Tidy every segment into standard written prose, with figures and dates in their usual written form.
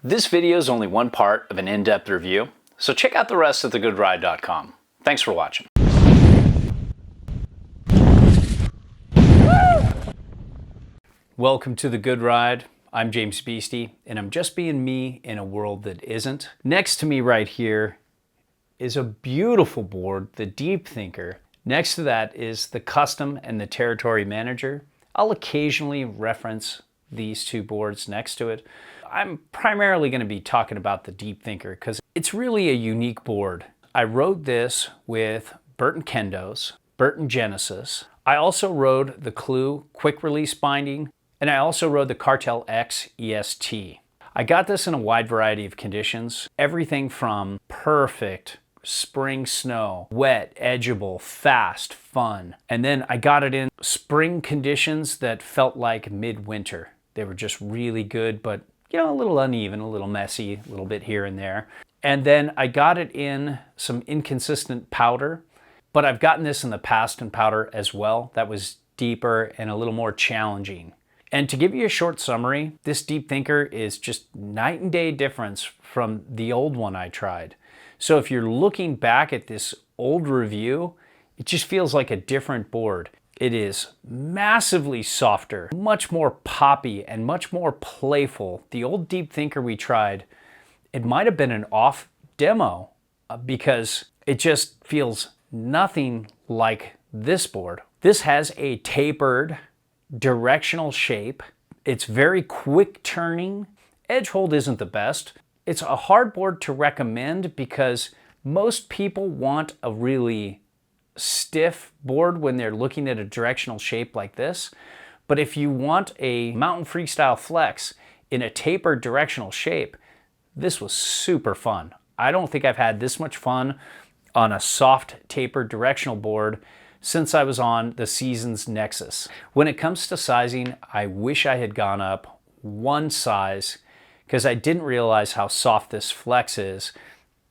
This video is only one part of an in-depth review, so check out the rest at thegoodride.com. Thanks for watching. Welcome to The Good Ride. I'm James Beastie, and I'm just being me in a world that isn't. Next to me right here is a beautiful board, the Deep Thinker. Next to that is the Custom and the Territory Manager. I'll occasionally reference these two boards next to it. I'm primarily going to be talking about the Deep Thinker because it's really a unique board. I rode this with Burton Kendos, Burton Genesis. I also rode the Clue Quick Release Binding, and I also rode the Cartel X EST. I got this in a wide variety of conditions, everything from perfect spring snow, wet, edgeable, fast, fun. And then I got it in spring conditions that felt like midwinter. They were just really good, but you know, a little uneven, a little messy, a little bit here and there. And then I got it in some inconsistent powder, but I've gotten this in the past in powder as well. That was deeper and a little more challenging. And to give you a short summary, this Deep Thinker is just night and day difference from the old one I tried. So if you're looking back at this old review, it just feels like a different board. It is massively softer, much more poppy and much more playful. The old Deep Thinker we tried, it might have been an off demo because it just feels nothing like this board. This has a tapered directional shape. It's very quick turning. Edge hold isn't the best. It's a hard board to recommend because most people want a really stiff board when they're looking at a directional shape like this. But if you want a mountain freestyle flex in a tapered directional shape, this was super fun. I don't think I've had this much fun on a soft tapered directional board since I was on the Seasons Nexus. When it comes to sizing, I wish I had gone up one size because I didn't realize how soft this flex is.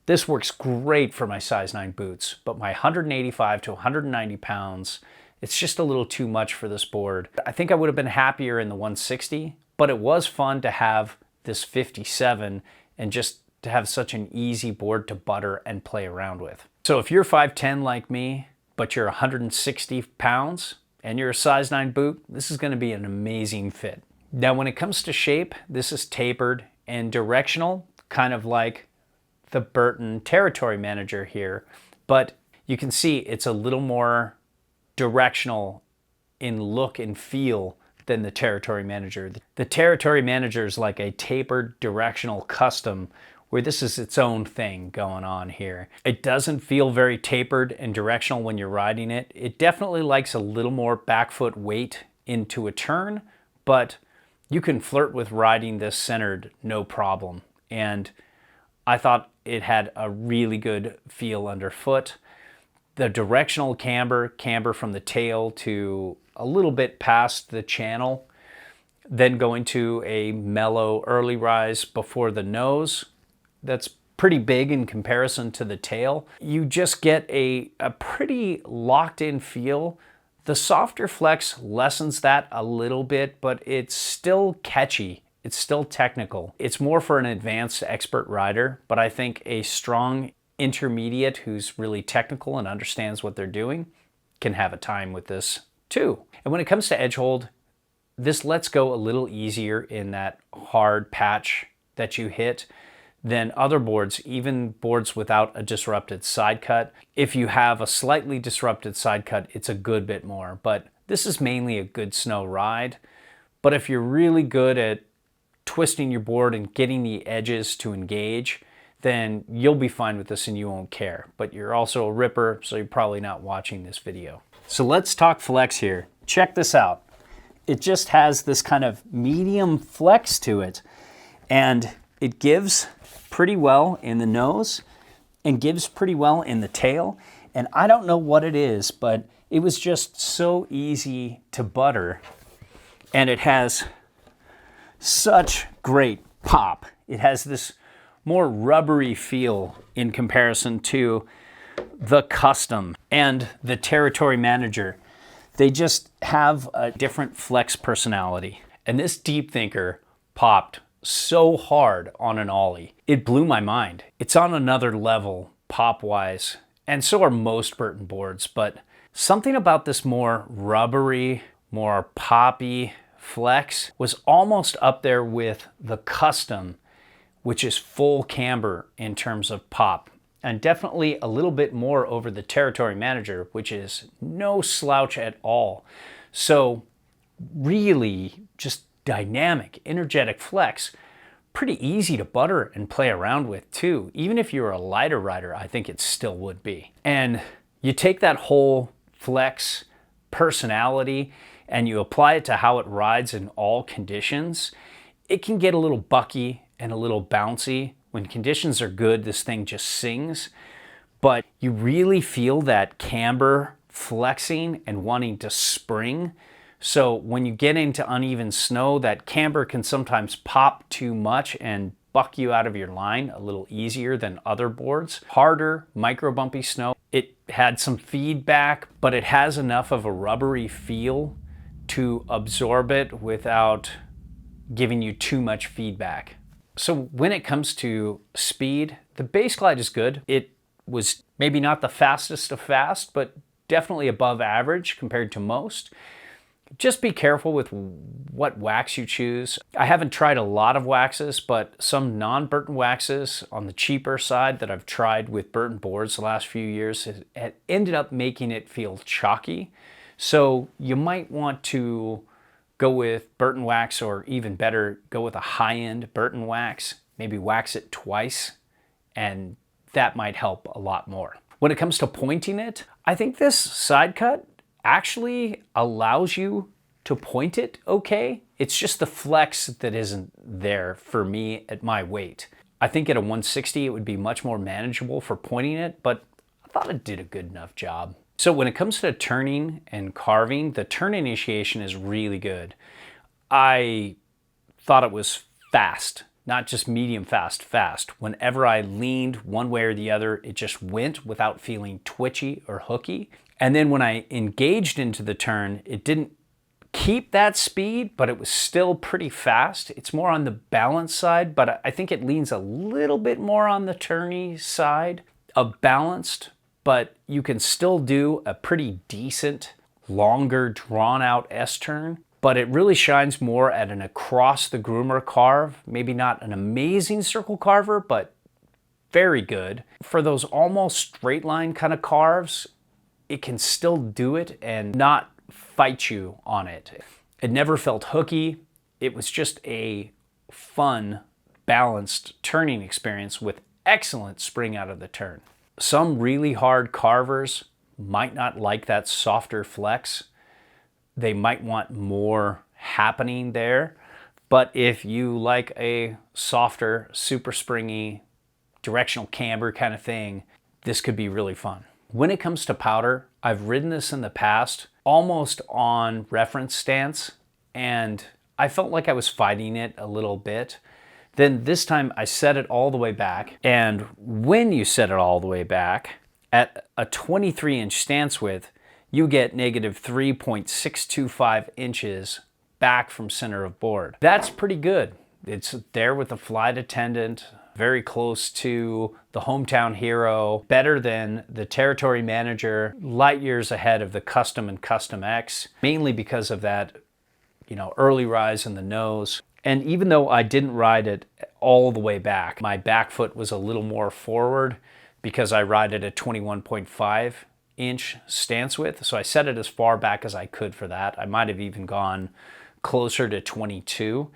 This works great for my size 9 boots, but my 185 to 190 pounds, it's just a little too much for this board. I think I would have been happier in the 160, but it was fun to have this 57 and just to have such an easy board to butter and play around with. So if you're 5'10" like me, but you're 160 pounds and you're a size 9 boot, this is going to be an amazing fit. Now when it comes to shape, this is tapered and directional, kind of like the Burton Territory Manager here, but you can see it's a little more directional in look and feel than the Territory Manager. The Territory Manager is like a tapered directional custom where this is its own thing going on here. It doesn't feel very tapered and directional when you're riding it. It definitely likes a little more back foot weight into a turn, but you can flirt with riding this centered no problem. And I thought it had a really good feel underfoot. The directional camber from the tail to a little bit past the channel, then going to a mellow early rise before the nose. That's pretty big in comparison to the tail. You just get a pretty locked in feel. The softer flex lessens that a little bit, but it's still catchy. It's still technical. It's more for an advanced expert rider, but I think a strong intermediate who's really technical and understands what they're doing can have a time with this too. And when it comes to edge hold, this lets go a little easier in that hard patch that you hit than other boards, even boards without a disrupted side cut. If you have a slightly disrupted side cut, it's a good bit more, but this is mainly a good snow ride. But if you're really good at twisting your board and getting the edges to engage, then you'll be fine with this and you won't care. But you're also a ripper, so you're probably not watching this video. So let's talk flex here. Check this out. It just has this kind of medium flex to it, and it gives pretty well in the nose and gives pretty well in the tail. And I don't know what it is, but it was just so easy to butter. And it has such great pop. It has this more rubbery feel in comparison to the Custom and the Territory Manager. They just have a different flex personality. And this Deep Thinker popped so hard on an ollie. It blew my mind. It's on another level pop-wise, and so are most Burton boards, but something about this more rubbery, more poppy flex was almost up there with the Custom, which is full camber in terms of pop, and definitely a little bit more over the Territory Manager, which is no slouch at all. So really just dynamic, energetic flex. Pretty easy to butter and play around with too. Even if you're a lighter rider, I think it still would be. And you take that whole flex personality and you apply it to how it rides in all conditions, it can get a little bucky and a little bouncy. When conditions are good, this thing just sings, but you really feel that camber flexing and wanting to spring. So when you get into uneven snow, that camber can sometimes pop too much and buck you out of your line a little easier than other boards. Harder, micro bumpy snow. It had some feedback, but it has enough of a rubbery feel to absorb it without giving you too much feedback. So when it comes to speed, the base glide is good. It was maybe not the fastest of fast, but definitely above average compared to most. Just be careful with what wax you choose. I haven't tried a lot of waxes, but some non-Burton waxes on the cheaper side that I've tried with Burton boards the last few years have ended up making it feel chalky. So you might want to go with Burton wax, or even better, go with a high-end Burton wax. Maybe wax it twice, and that might help a lot more. When it comes to pointing it, I think this side cut actually allows you to point it okay. It's just the flex that isn't there for me at my weight. I think at a 160 it would be much more manageable for pointing it, but I thought it did a good enough job. So when it comes to turning and carving, the turn initiation is really good. I thought it was fast, not just medium fast, fast. Whenever I leaned one way or the other, it just went without feeling twitchy or hooky. And then when I engaged into the turn, it didn't keep that speed, but it was still pretty fast. It's more on the balance side, but I think it leans a little bit more on the turny side of balanced, but you can still do a pretty decent, longer, drawn-out S-turn. But it really shines more at an across the groomer carve. Maybe not an amazing circle carver, but very good. For those almost straight line kind of carves, it can still do it and not fight you on it. It never felt hooky. It was just a fun, balanced turning experience with excellent spring out of the turn. Some really hard carvers might not like that softer flex. They might want more happening there. But if you like a softer, super springy, directional camber kind of thing, this could be really fun. When it comes to powder, I've ridden this in the past almost on reference stance, and I felt like I was fighting it a little bit. Then this time I set it all the way back, and when you set it all the way back, at a 23-inch stance width, you get negative 3.625 inches back from center of board. That's pretty good. It's there with the flight attendant, very close to the hometown hero, better than the Territory Manager, light years ahead of the Custom and Custom X, mainly because of that, early rise in the nose. And even though I didn't ride it all the way back, my back foot was a little more forward because I ride it at 21.5 inch stance width. So I set it as far back as I could for that. I might have even gone closer to 22.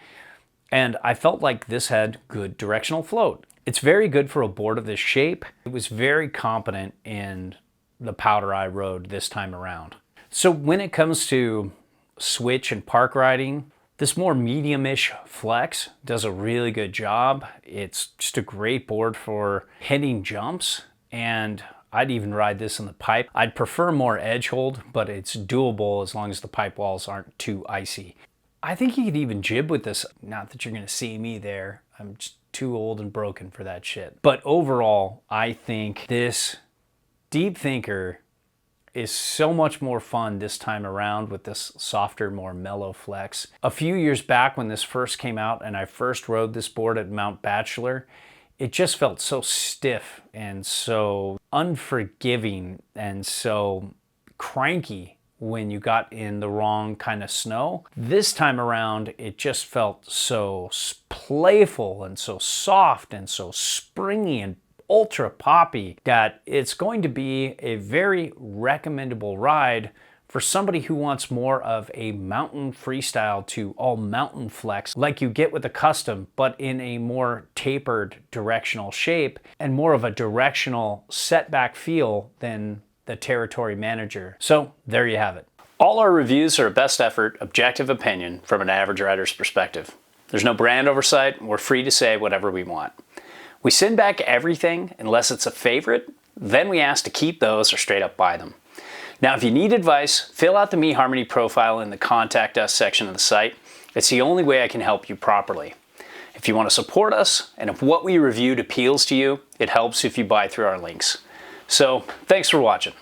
And I felt like this had good directional float. It's very good for a board of this shape. It was very competent in the powder I rode this time around. So when it comes to switch and park riding, this more medium-ish flex does a really good job. It's just a great board for hitting jumps, and I'd even ride this in the pipe. I'd prefer more edge hold, but it's doable as long as the pipe walls aren't too icy. I think you could even jib with this. Not that you're gonna see me there. I'm just too old and broken for that shit. But overall, I think this Deep Thinker is so much more fun this time around with this softer, more mellow flex. A few years back when this first came out and I first rode this board at Mount Bachelor, it just felt so stiff and so unforgiving and so cranky when you got in the wrong kind of snow. This time around, it just felt so playful and so soft and so springy and ultra poppy that it's going to be a very recommendable ride for somebody who wants more of a mountain freestyle to all mountain flex like you get with a custom, but in a more tapered directional shape and more of a directional setback feel than the Territory Manager. So there you have it. All our reviews are a best effort, objective opinion from an average rider's perspective. There's no brand oversight. We're free to say whatever we want. We send back everything unless it's a favorite, then we ask to keep those or straight up buy them. Now, if you need advice, fill out the Me Harmony profile in the Contact Us section of the site. It's the only way I can help you properly. If you want to support us, and if what we reviewed appeals to you, it helps if you buy through our links. So, thanks for watching.